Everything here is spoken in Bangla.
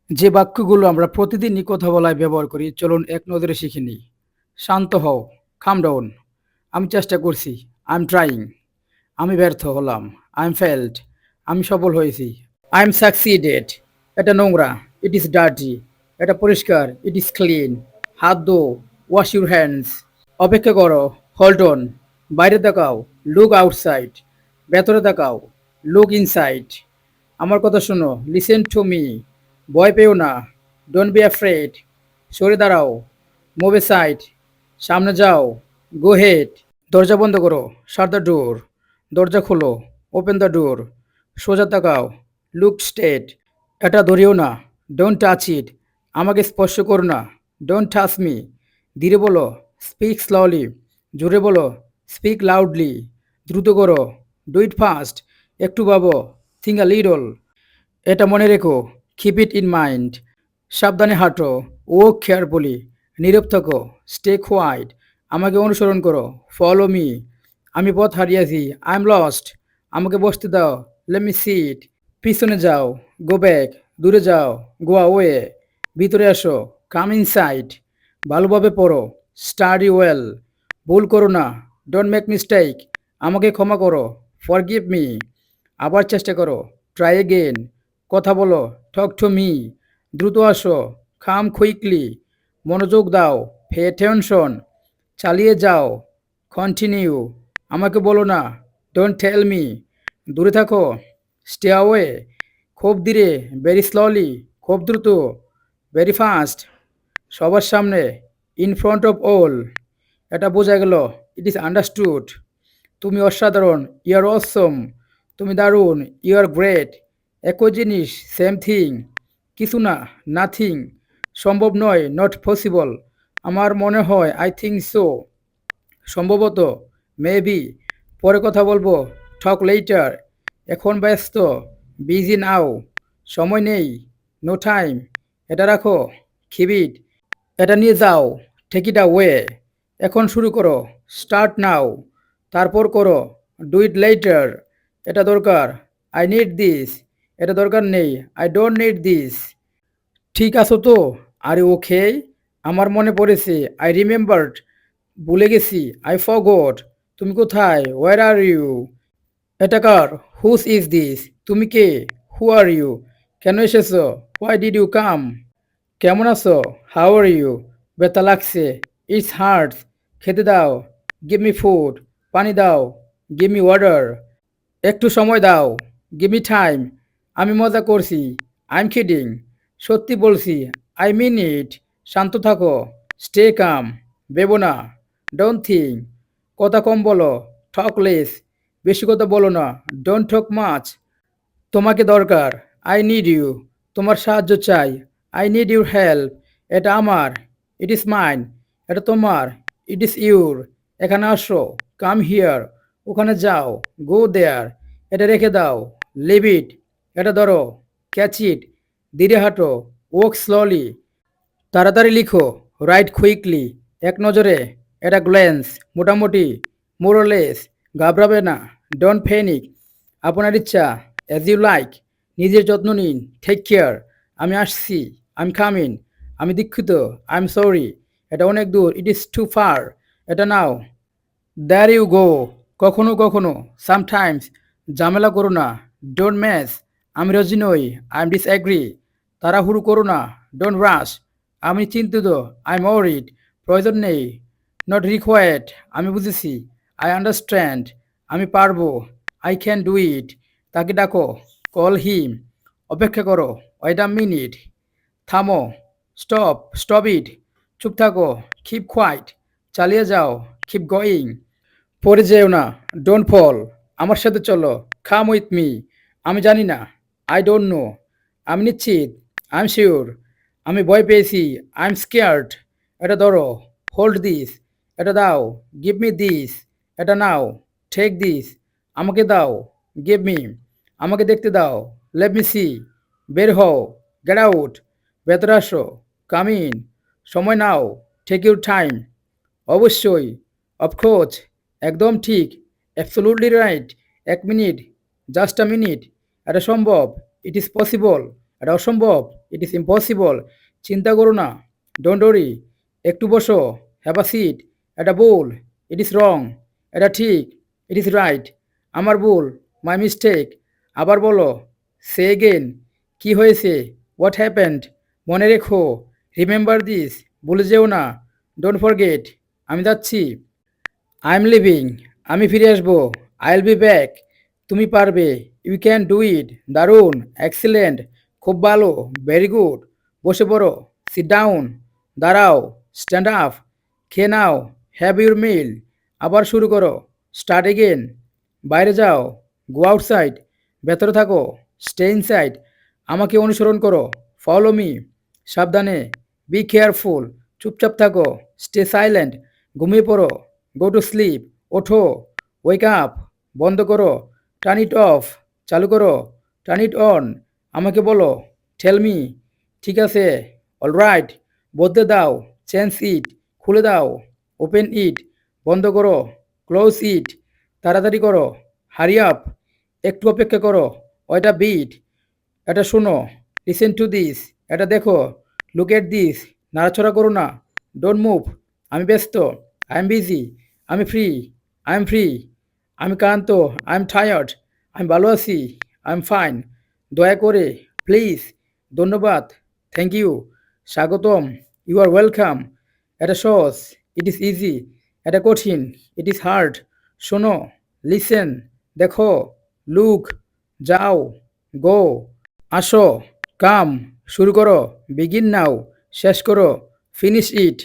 যে বাক্যগুলো আমরা প্রতিদিনই কথা বলায় ব্যবহার করি, চলুন এক নজরে শিখে নিই। শান্ত হও, calm down। আমি চেষ্টা করছি, আই এম ট্রাইং। আমি ব্যর্থ হলাম, আই এম ফেল্ড। আমি সফল হয়েছি, আই এম সাকসিডেড। এটা নোংরা, ইট ইজ ডার্টি। এটা পরিষ্কার, ইট ইজ ক্লিন। হাত ধো, ওয়াশ ইউর হ্যান্ডস। অপেক্ষা করো, হোল্ড অন। বাইরে তাকাও, লুক আউটসাইড। ভেতরে তাকাও, লুক ইনসাইড। আমার কথা শোনো, লিসেন টু মি। ভয় পেও না, ডোন্ট বি অ্যাফ্রেড। সরে দাঁড়াও, মুভ সাইড। সামনে যাও, গো হেড। দরজা বন্ধ করো, শাট দ্য ডোর। দরজা খোলো, ওপেন দ্য ডোর। সোজা তাকাও, লুক স্ট্রেট। এটা ধরিও না, ডোন্ট টাচ ইট। আমাকে স্পর্শ করো না, ডোন্ট টাচ মি। ধীরে বলো, স্পিক স্লোলি। জোরে বলো, স্পিক লাউডলি। দ্রুত করো, ডু ইট ফাস্ট। একটু ভাবো, থিঙ্ক আ লিটল। এটা মনে রেখো, কিপ ইট ইন মাইন্ড। সাবধানে হাঁটো, ওয়াক কেয়ারফুলি। নীরব থাকো, স্টে কোয়াইট। আমাকে অনুসরণ করো, ফলো মি। আমি পথ হারিয়েছি, আই এম লস্ট। আমাকে বসতে দাও, লেট মি সিট। পিছনে যাও, গো ব্যাক। দূরে যাও, গো অ্যাওয়ে। ভিতরে আসো, কাম ইনসাইড। ভালোভাবে পড়ো, স্টাডি ওয়েল। ভুল করো না, ডোন্ট মেক মিস্টেক। আমাকে ক্ষমা করো, ফরগিভ মি। আবার চেষ্টা করো, ট্রাই এগেন। কথা বলো, টক টু মি। দ্রুত আসো, কাম কুইকলি। মনোযোগ দাও, পে অ্যাটেনশন। চালিয়ে যাও, কন্টিনিউ। আমাকে বলো না, ডোন্ট টেল মি। দূরে থাকো, স্টে অ্যাওয়ে। খুব ধীরে, ভেরি স্লোলি। খুব দ্রুত, ভেরি ফাস্ট। সবার সামনে, ইন ফ্রন্ট অফ অল। এটা বোঝা গেল, ইট ইজ আন্ডারস্টুড। তুমি অসাধারণ, ইউ আর অসম। তুমি দারুণ, ইউ আর গ্রেট। একই জিনিস, সেম থিং। কিছু না, নাথিং। সম্ভব নয়, নট পসিবল। আমার মনে হয়, আই থিঙ্ক সো। সম্ভবত, মেবি। পরে কথা বলবো, টক লেটার। এখন ব্যস্ত, বিজি নাও। সময় নেই, নো টাইম। এটা রাখো, কিপ ইট। এটা নিয়ে যাও, টেক ইট অ্যাওয়ে। এখন শুরু করো, স্টার্ট নাও। তারপর করো, ডু ইট লেটার। এটা দরকার, আই নিড দিস। এটা দরকার নেই, আই ডোন্ট নিড দিস। ঠিক আছো তো? আর ওকে? আমার মনে পড়েছে, আই রিমেম্বার্ড। ভুলে গেছি, আই ফরগট। তুমি কোথায়? Where are you? এটা কার? Whose is this? তুমি কে? হু আর ইউ? কেন এসেছো? Why did you come? কেমন আছো? How are you? ব্যথা লাগছে, ইটস হার্টস। খেতে দাও, গিভ মি ফুড। পানি দাও, গিভ মি ওয়াটার। একটু সময় দাও, গিভ মি টাইম। আমি মজা করছি, আই এম কিডিং। সত্যি বলছি, আই মিন ইট। শান্ত থাকো, স্টে কাম। ভেবো না, ডোন্ট থিঙ্ক। কথা কম বলো, টক লেস। বেশি কথা বলো না, ডোন্ট টক মাচ। তোমাকে দরকার, আই নিড ইউ। তোমার সাহায্য চাই, আই নিড ইউর হেল্প। এটা আমার, ইট ইজ মাইন। এটা তোমার, ইট ইজ ইউর। এখানে আসো, কাম হিয়ার। ওখানে যাও, গো দেয়ার। এটা রেখে দাও, লিভ ইট। এটা ধরো, ক্যাচ ইট। ধীরে হাঁটো, ওয়াক স্লোলি। তাড়াতাড়ি লিখো, রাইট কুইকলি। এক নজরে, এটা গ্ল্যান্স। মোটামুটি, মোরলেস। ঘাবড়াবে না, ডোন্ট প্যানিক। আপনার ইচ্ছা, অ্যাজ ইউ লাইক। নিজের যত্ন নিন, টেক কেয়ার। আমি আসছি, আই এম কামিং। আমি দুঃখিত, আই এম সরি। এটা অনেক দূর, ইট ইজ টু ফার। এটা নাও, দ্যার ইউ গো। কখনো কখনো, সামটাইমস। ঝামেলা করো না, ডোন্ট ম্যাচ। আমি রাজি নই, আই এম ডিসঅ্যাগ্রি। তাড়াহুড়ো করো না, ডোন্ট রাশ। আমি চিন্তিত, আই এম ওয়ারিড। প্রয়োজন নেই, নট রিকোয়ার্ড। আমি বুঝেছি, আই আন্ডারস্ট্যান্ড। আমি পারবো, আই ক্যান ডু ইট। তাকে ডাকো, কল হিম। অপেক্ষা করো, ওয়েট আ মিনিট। থামো, স্টপ, স্টপ ইট। চুপ থাকো, কিপ কোয়াইট। চালিয়ে যাও, কিপ গোয়িং। পড়ে যেও না, ডোন্ট ফল। আমার সাথে চলো, কাম উইথ মি। আমি জানি না, আই ডোন্ট নো। আমি নিশ্চিত, আই এম শিওর। আমি ভয় পেয়েছি, আই এম স্কেয়ার্ড। এটা ধরো, হোল্ড দিস। এটা দাও, গিভ মি দিস। এটা নাও, টেক দিস। আমাকে দাও, গিভ মি। আমাকে দেখতে দাও, লেট মি সি। বের হও, গেট আউট। ভেতরে আসো, কাম ইন। সময় নাও, টেক ইউর টাইম। অবশ্যই, অফকোর্স, একদম ঠিক, অ্যাবসোলুটলি রাইট। এক মিনিট, জাস্ট আ মিনিট। এটা সম্ভব, ইট ইজ পসিবল। এটা অসম্ভব, ইট ইজ ইম্পসিবল, চিন্তা করো না, ডোন্ট ওরি, একটু বসো, হ্যাভ আ সিট, এটা ভুল, ইট ইজ রং, এটা ঠিক, ইট ইজ রাইট, আমার ভুল, মাই মিস্টেক, আবার বলো, সে এগেন, কি হয়েছে, হোয়াট হ্যাপেন্ড, মনে রেখো, রিমেম্বার দিস, ভুলে যেও না, ডোন্ট ফরগেট, আমি যাচ্ছি, আই এম লিভিং, আমি ফিরে আসবো, আই উইল বি ব্যাক, তুমি পারবে, ইউ ক্যান ডু ইট, দারুণ, এক্সিলেন্ট, খুব ভালো, ভেরি গুড, বসে পড়ো, সিট ডাউন, দাঁড়াও, স্ট্যান্ড আপ, খেয়ে নাও, হ্যাভ ইউর মিল, আবার শুরু করো, স্টার্ট এগেন, বাইরে যাও, গো আউটসাইড, ভেতরে থাকো, স্টে ইনসাইড, আমাকে অনুসরণ করো, ফলো মি, সাবধানে, বি কেয়ারফুল, চুপচাপ থাকো, স্টে সাইলেন্ট, ঘুমিয়ে পড়ো, গো টু স্লিপ, ওঠো, ওয়েক আপ, বন্ধ করো, টার্ন ইট অফ, চালু করো, টার্ন ইট অন, আমাকে বলো, টেল মি, ঠিক আছে, অলরাইট, বদলে দাও, চেঞ্জ ইট, খুলে দাও, ওপেন ইট, বন্ধ করো, ক্লোজ ইট, তাড়াতাড়ি করো, হারি আপ, একটু অপেক্ষা করো, ওইটা বিট, এটা শোনো, লিসেন টু দিস, এটা দেখো, লুক এট দিস, নাড়াচড়া করো না, ডোন্ট মুভ, আমি ব্যস্ত, আই এম বিজি, আমি ফ্রি, আই এম ফ্রি, আমি ক্লান্ত, আই এম টায়ার্ড, আমি ভালো আছি, আই এম ফাইন, দয়া করে, প্লিজ, ধন্যবাদ, থ্যাংক ইউ, স্বাগতম, ইউ আর ওয়েলকাম, এটা সহজ, ইট ইজ ইজি, এটা কঠিন, ইট ইজ হার্ড, শোনো, লিসেন, দেখো, লুক, যাও, গো, আসো, কাম, শুরু করো, বিগিন নাও, শেষ করো, ফিনিশ ইট।